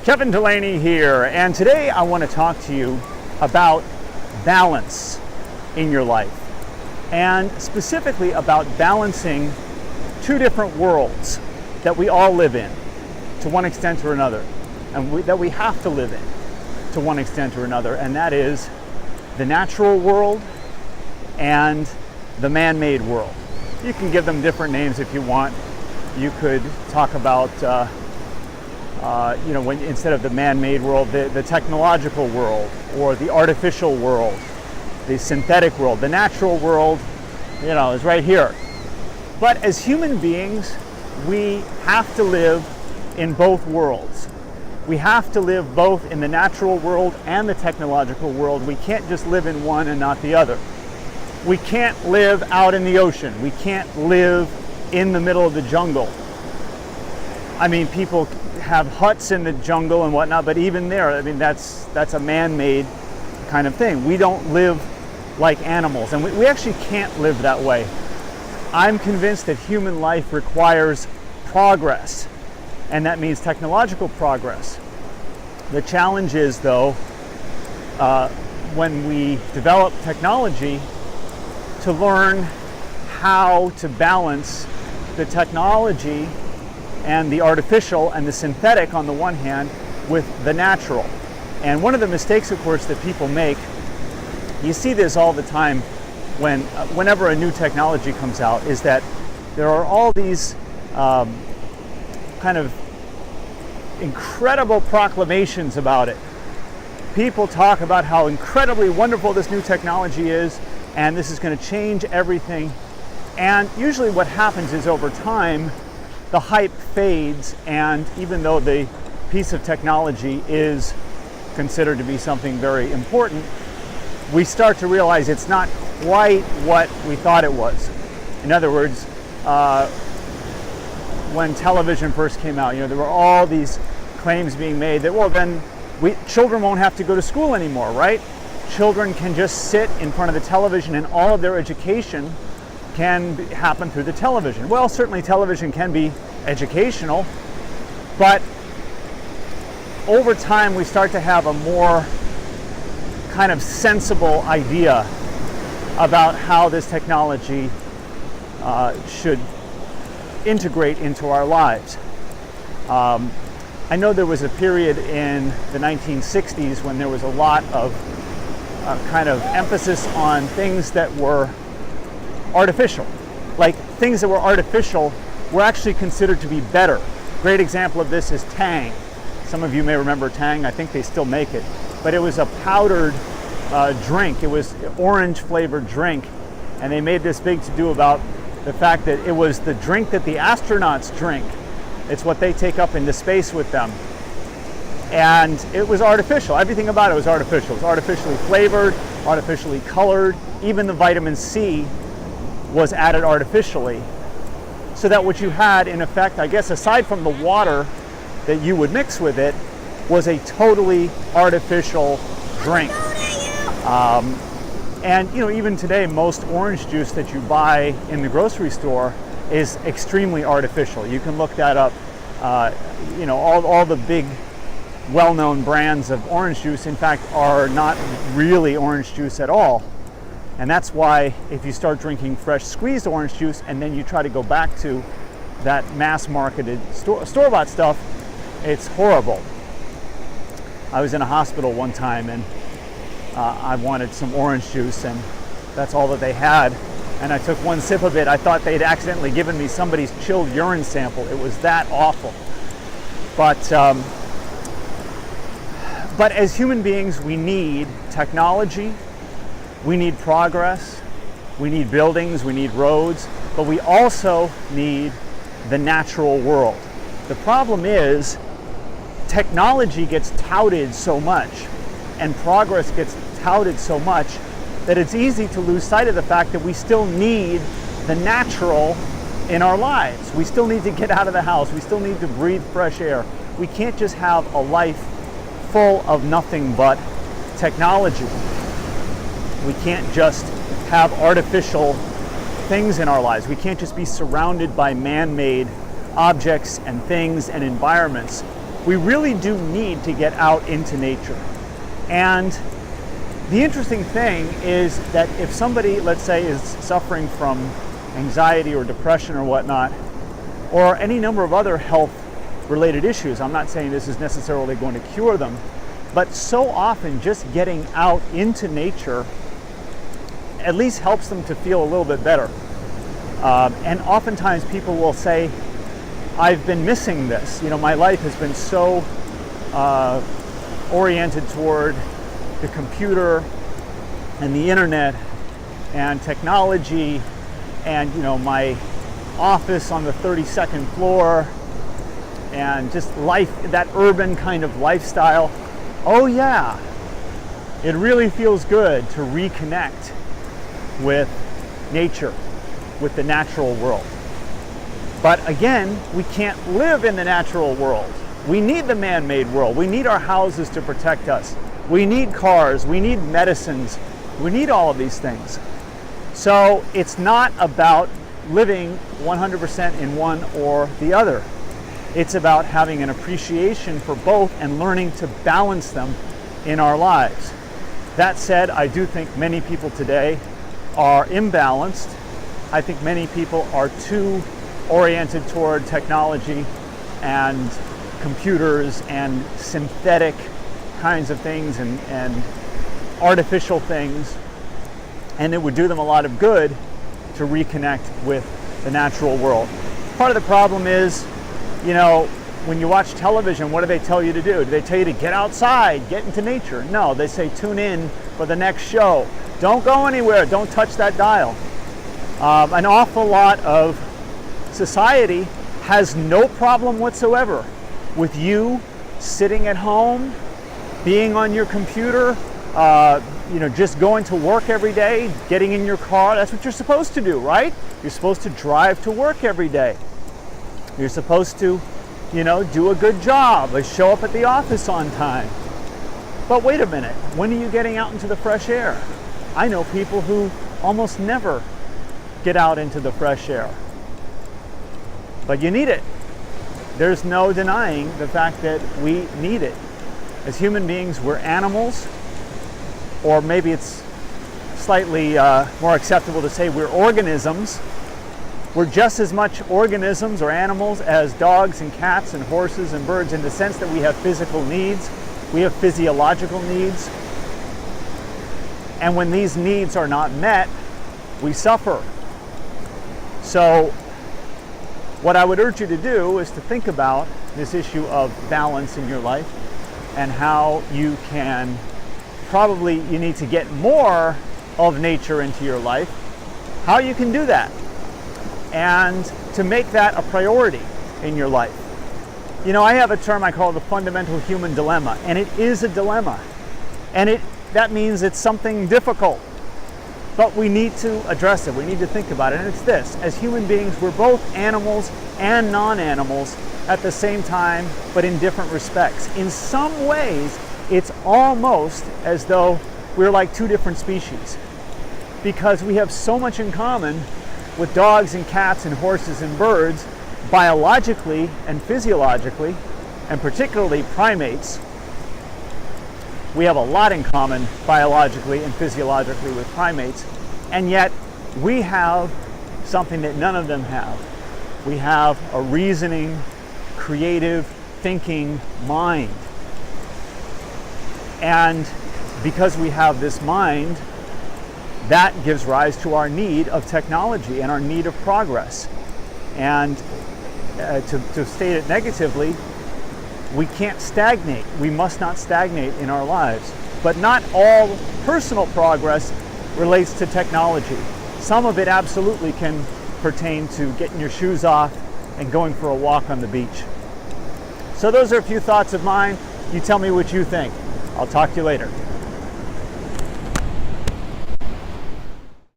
Kevin Delaney here, and today I want to talk to you about balance in your life, and specifically about balancing two different worlds that we all live in to one extent or another, and that we have to live in to one extent or another, and that is the natural world and the man-made world. You can give them different names if you want. You could talk about when instead of the man-made world, the technological world, or the artificial world, the synthetic world. The natural world, is right here. But as human beings, we have to live in both worlds. We have to live both in the natural world and the technological world. We can't just live in one and not the other. We can't live out in the ocean. We can't live in the middle of the jungle. I mean, people have huts in the jungle and whatnot, but even there, that's a man-made kind of thing. We don't live like animals, and we actually can't live that way. I'm convinced that human life requires progress, and that means technological progress. The challenge is, though, when we develop technology, to learn how to balance the technology and the artificial and the synthetic on the one hand with the natural. And one of the mistakes, of course, that people make, you see this all the time whenever a new technology comes out, is that there are all these kind of incredible proclamations about it. People talk about how incredibly wonderful this new technology is, and this is going to change everything. And usually what happens is, over time, the hype fades, and even though the piece of technology is considered to be something very important, we start to realize it's not quite what we thought it was. In other words, when television first came out, there were all these claims being made that, well, then children won't have to go to school anymore, right? Children can just sit in front of the television, and all of their education can happen through the television. Well, certainly television can be educational, but over time we start to have a more kind of sensible idea about how this technology should integrate into our lives. I know there was a period in the 1960s when there was a lot of kind of emphasis on things that were artificial. Like, things that were artificial were actually considered to be better. Great example of this is Tang. Some of you may remember Tang. I think they still make it. But it was a powdered drink. It was an orange flavored drink. And they made this big to-do about the fact that it was the drink that the astronauts drink. It's what they take up into space with them. And it was artificial. Everything about it was artificial. It was artificially flavored, artificially colored. Even the vitamin C was added artificially, so that what you had, in effect, I guess, aside from the water that you would mix with it, was a totally artificial drink. And even today, most orange juice that you buy in the grocery store is extremely artificial. You can look that up. All the big well-known brands of orange juice, in fact, are not really orange juice at all. And that's why if you start drinking fresh squeezed orange juice and then you try to go back to that mass-marketed store-bought stuff, it's horrible. I was in a hospital one time, and I wanted some orange juice, and that's all that they had. And I took one sip of it. I thought they'd accidentally given me somebody's chilled urine sample. It was that awful. But as human beings, we need technology. We need progress, we need buildings, we need roads, but we also need the natural world. The problem is, technology gets touted so much, and progress gets touted so much, that it's easy to lose sight of the fact that we still need the natural in our lives. We still need to get out of the house. We still need to breathe fresh air. We can't just have a life full of nothing but technology. We can't just have artificial things in our lives. We can't just be surrounded by man-made objects and things and environments. we really do need to get out into nature. And the interesting thing is that if somebody, let's say, is suffering from anxiety or depression or whatnot, or any number of other health-related issues, I'm not saying this is necessarily going to cure them, but so often just getting out into nature at least helps them to feel a little bit better. And oftentimes people will say, I've been missing this. You know, my life has been so oriented toward the computer and the internet and technology and, you know, my office on the 32nd floor and just life, that urban kind of lifestyle. Oh yeah, it really feels good to reconnect with nature, with the natural world. But again, we can't live in the natural world. We need the man-made world. We need our houses to protect us. We need cars, we need medicines, we need all of these things. So it's not about living 100% in one or the other. It's about having an appreciation for both and learning to balance them in our lives. That said, I do think many people today are imbalanced. I think many people are too oriented toward technology and computers and synthetic kinds of things and artificial things, and it would do them a lot of good to reconnect with the natural world. Part of the problem is, you know, when you watch television, what do they tell you to do? Do they tell you to get outside, get into nature? No, they say tune in for the next show. Don't go anywhere, don't touch that dial. An awful lot of society has no problem whatsoever with you sitting at home, being on your computer, you know, just going to work every day, getting in your car. That's what you're supposed to do, right? You're supposed to drive to work every day. You're supposed to, you know, do a good job, like show up at the office on time. But wait a minute, when are you getting out into the fresh air? I know people who almost never get out into the fresh air. But you need it. There's no denying the fact that we need it. As human beings, we're animals, or maybe it's slightly more acceptable to say we're organisms. We're just as much organisms or animals as dogs and cats and horses and birds in the sense that we have physical needs, we have physiological needs, and when these needs are not met, we suffer. So what I would urge you to do is to think about this issue of balance in your life and how you can, probably you need to get more of nature into your life, how you can do that, and to make that a priority in your life. You know, I have a term I call the fundamental human dilemma, and it is a dilemma. And that means it's something difficult, but we need to address it. We need to think about it. And it's this: as human beings, we're both animals and non-animals at the same time, but in different respects. In some ways, it's almost as though we're like two different species, because we have so much in common with dogs and cats and horses and birds, biologically and physiologically, and particularly primates. We have a lot in common biologically and physiologically with primates, and yet we have something that none of them have. We have a reasoning, creative, thinking mind. And because we have this mind, that gives rise to our need of technology and our need of progress. And to state it negatively, we can't stagnate. We must not stagnate in our lives. But not all personal progress relates to technology. Some of it absolutely can pertain to getting your shoes off and going for a walk on the beach. So those are a few thoughts of mine. You tell me what you think. I'll talk to you later.